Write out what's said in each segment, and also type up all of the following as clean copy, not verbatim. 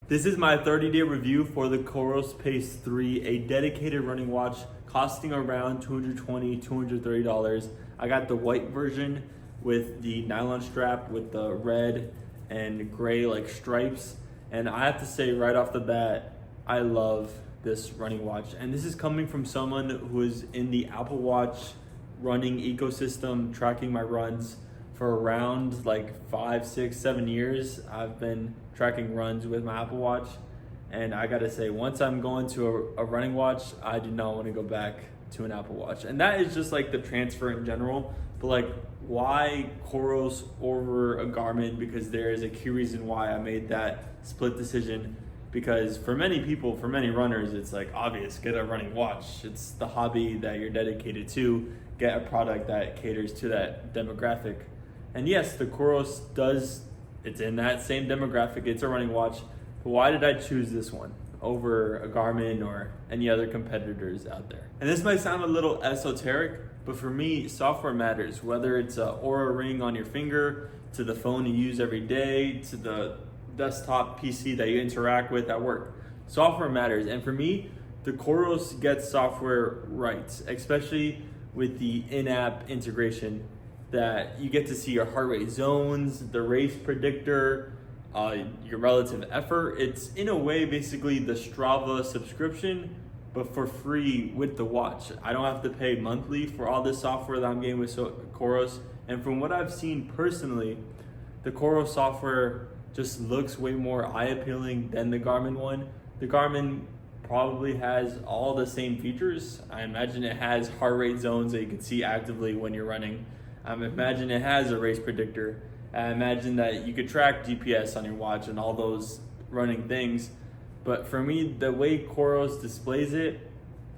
This is my 30-day review for the Coros Pace 3, a dedicated running watch costing around $220, $230. I got the white version with the nylon strap with the red and gray like stripes. And I have to say right off the bat, I love this running watch. And this is coming from someone who is in the Apple Watch running ecosystem, tracking my runs for around like 5, 6, 7 years. I've been tracking runs with my Apple Watch, and I gotta say, once I'm going to a running watch, I do not want to go back to an Apple Watch. And that is just like the transfer in general. But like, why Coros over a Garmin? Because there is a key reason why I made that split decision. Because for many people, for many runners, it's like obvious, get a running watch. It's the hobby that you're dedicated to. Get a product that caters to that demographic. And yes, the Coros does, it's in that same demographic, it's a running watch. But why did I choose this one over a Garmin or any other competitors out there? And this might sound a little esoteric, but for me, software matters. Whether it's an Oura ring on your finger, to the phone you use every day, to the desktop PC that you interact with at work. Software matters. And for me, the Coros gets software right, especially with the in-app integration, that you get to see your heart rate zones, the race predictor, your relative effort. It's in a way basically the Strava subscription, but for free with the watch. I don't have to pay monthly for all this software that I'm getting with Coros. And from what I've seen personally, the Coros software just looks way more eye-appealing than the Garmin one. The Garmin probably has all the same features. I imagine it has heart rate zones that you can see actively when you're running. I imagine it has a race predictor. I imagine that you could track GPS on your watch and all those running things. But for me, the way Coros displays it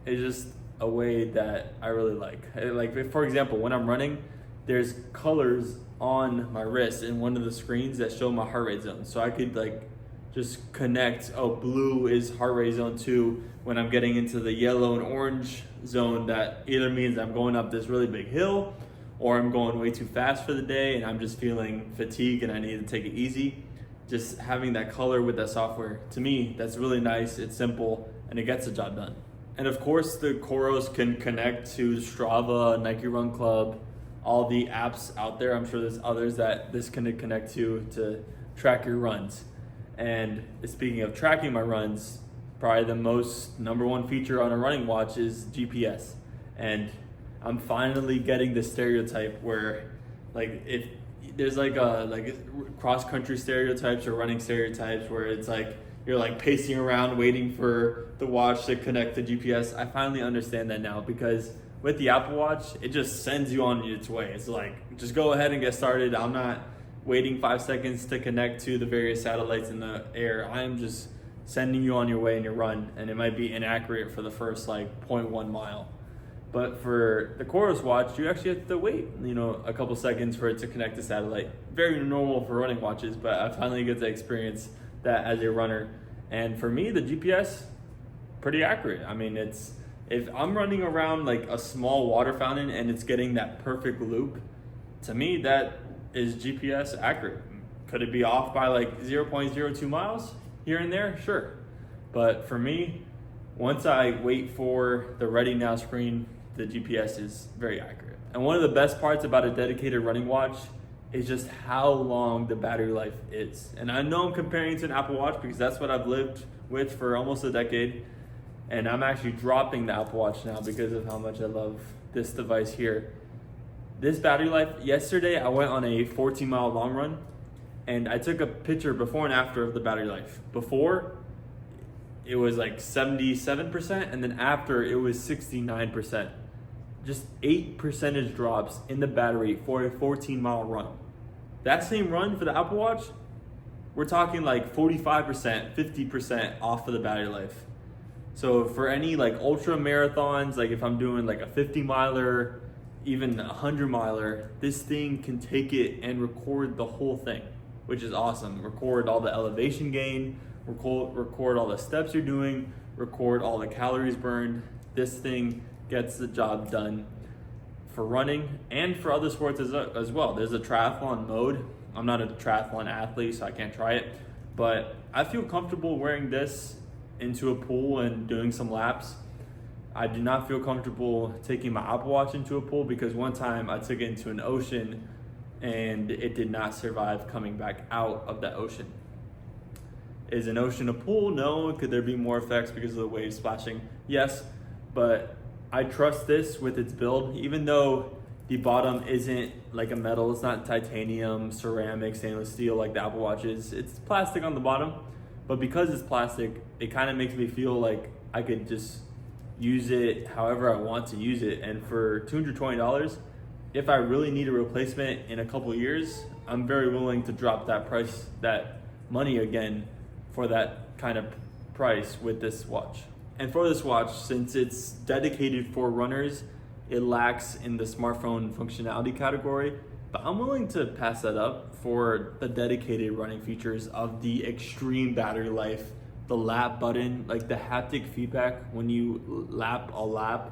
is just a way that I really like. Like, for example, when I'm running, there's colors on my wrist in one of the screens that show my heart rate zone. So I could like just connect, oh, blue is heart rate zone 2 when I'm getting into the yellow and orange zone. That either means I'm going up this really big hill, or I'm going way too fast for the day and I'm just feeling fatigued and I need to take it easy. Just having that color with that software, to me, that's really nice. It's simple and it gets the job done. And of course, the Coros can connect to Strava, Nike Run Club, all the apps out there. I'm sure there's others that this can connect to track your runs. And speaking of tracking my runs, probably the most number one feature on a running watch is GPS. And I'm finally getting the stereotype where, like, if there's like cross country stereotypes or running stereotypes where it's like you're like pacing around waiting for the watch to connect to GPS. I finally understand that now, because with the Apple Watch, it just sends you on its way. It's like, just go ahead and get started. I'm not waiting 5 seconds to connect to the various satellites in the air. I am just sending you on your way in your run, and it might be inaccurate for the first like 0.1 mile. But for the Coros watch, you actually have to wait, a couple seconds for it to connect to satellite. Very normal for running watches, but I finally get to experience that as a runner. And for me, the GPS, pretty accurate. I mean, if I'm running around like a small water fountain and it's getting that perfect loop, to me, that is GPS accurate. Could it be off by like 0.02 miles here and there? Sure. But for me, once I wait for the ready now screen, the GPS is very accurate. And one of the best parts about a dedicated running watch is just how long the battery life is. And I know I'm comparing it to an Apple Watch because that's what I've lived with for almost a decade. And I'm actually dropping the Apple Watch now because of how much I love this device here. This battery life, yesterday I went on a 14-mile long run and I took a picture before and after of the battery life. Before, it was like 77%, and then after it was 69%. Just 8 percentage drops in the battery for a 14-mile run. That same run for the Apple Watch, we're talking like 45%, 50% off of the battery life. So for any like ultra marathons, like if I'm doing like a 50 miler, even a 100 miler, this thing can take it and record the whole thing, which is awesome. Record all the elevation gain, record all the steps you're doing, record all the calories burned. This thing gets the job done for running and for other sports as well. There's a triathlon mode. I'm not a triathlon athlete, so I can't try it. But I feel comfortable wearing this into a pool and doing some laps. I do not feel comfortable taking my Apple Watch into a pool because one time I took it into an ocean and it did not survive coming back out of that ocean. Is an ocean a pool? No. Could there be more effects because of the waves splashing? Yes, but I trust this with its build, even though the bottom isn't like a metal. It's not titanium, ceramic, stainless steel like the Apple Watch is. It's plastic on the bottom, but because it's plastic, it kind of makes me feel like I could just use it however I want to use it. And for $220, if I really need a replacement in a couple years, I'm very willing to drop that price, that money again for that kind of price with this watch. And for this watch, since it's dedicated for runners, it lacks in the smartphone functionality category, but I'm willing to pass that up for the dedicated running features of the extreme battery life, the lap button, like the haptic feedback when you lap a lap,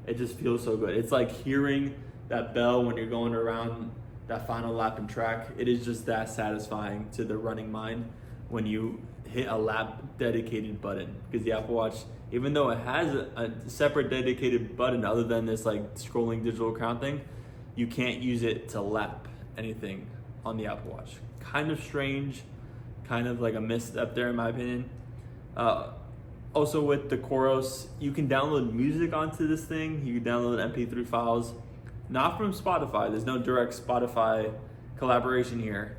it just feels so good. It's like hearing that bell when you're going around that final lap and track. It is just that satisfying to the running mind when you hit a lap dedicated button, because the Apple Watch, even though it has a separate dedicated button other than this like scrolling digital crown thing, you can't use it to lap anything on the Apple Watch. Kind of strange, kind of like a misstep there in my opinion. Also with the Coros, you can download music onto this thing. You can download MP3 files, not from Spotify. There's no direct Spotify collaboration here.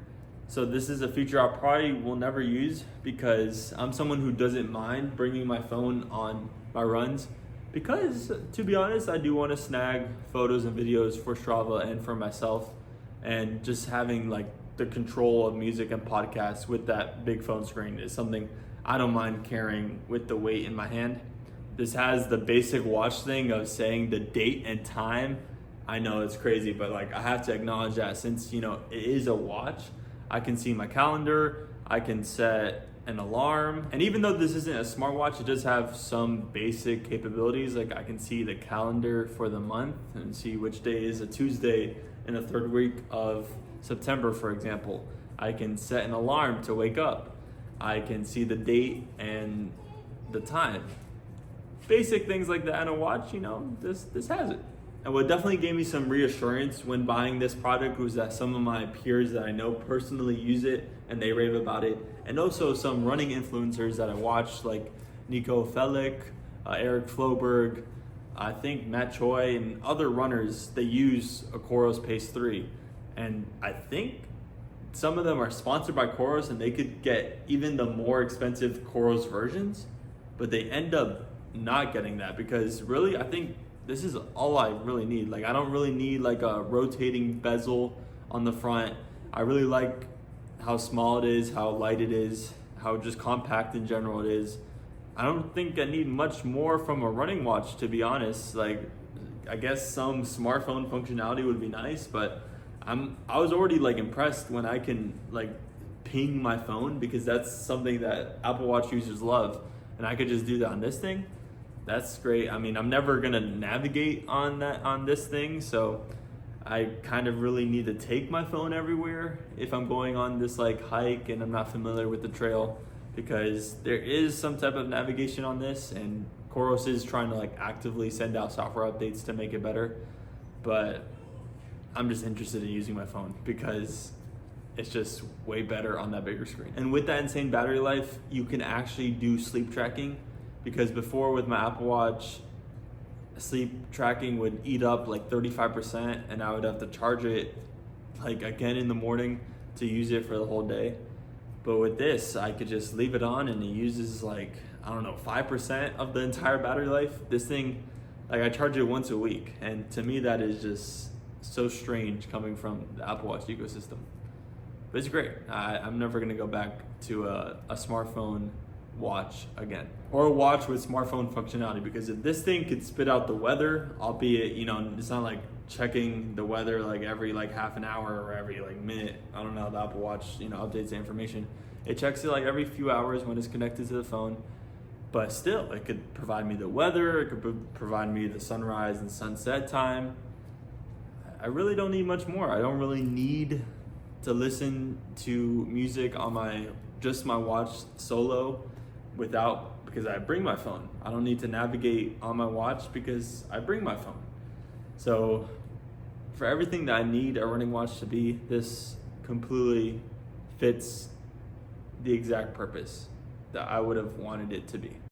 So this is a feature I probably will never use because I'm someone who doesn't mind bringing my phone on my runs, because to be honest, I do want to snag photos and videos for Strava and for myself, and just having like the control of music and podcasts with that big phone screen is something I don't mind carrying with the weight in my hand. This has the basic watch thing of saying the date and time. I know it's crazy, but like I have to acknowledge that since, you know, it is a watch, I can see my calendar, I can set an alarm. And even though this isn't a smartwatch, it does have some basic capabilities. Like I can see the calendar for the month and see which day is a Tuesday in the third week of September, for example. I can set an alarm to wake up. I can see the date and the time. Basic things like that in a watch, you know, this has it. And what definitely gave me some reassurance when buying this product was that some of my peers that I know personally use it and they rave about it. And also some running influencers that I watch like Nico Felic, Eric Floberg, I think Matt Choi and other runners, they use a Coros Pace 3. And I think some of them are sponsored by Coros and they could get even the more expensive Coros versions, but they end up not getting that because really, I think this is all I really need. Like I don't really need like a rotating bezel on the front. I really like how small it is, how light it is, how just compact in general it is. I don't think I need much more from a running watch, to be honest. Like I guess some smartphone functionality would be nice, but I was already like impressed when I can like ping my phone, because that's something that Apple Watch users love, and I could just do that on this thing. That's great. I mean, I'm never gonna navigate on this thing, so I kind of really need to take my phone everywhere if I'm going on this like hike and I'm not familiar with the trail, because there is some type of navigation on this, and Coros is trying to like actively send out software updates to make it better. But I'm just interested in using my phone because it's just way better on that bigger screen. And with that insane battery life, you can actually do sleep tracking. Because before with my Apple Watch, sleep tracking would eat up like 35% and I would have to charge it like again in the morning to use it for the whole day. But with this, I could just leave it on and it uses like, I don't know, 5% of the entire battery life. This thing, like I charge it once a week. And to me, that is just so strange coming from the Apple Watch ecosystem. But it's great. I'm never gonna go back to a smartphone watch again, or a watch with smartphone functionality, because if this thing could spit out the weather, albeit, you know, it's not like checking the weather like every like half an hour or every like minute. I don't know how the Apple Watch, you know, updates the information. It checks it like every few hours when it's connected to the phone, but still it could provide me the weather, it could provide me the sunrise and sunset time. I really don't need much more. I don't really need to listen to music on my just my watch solo because I bring my phone. I don't need to navigate on my watch because I bring my phone. So for everything that I need a running watch to be, this completely fits the exact purpose that I would have wanted it to be.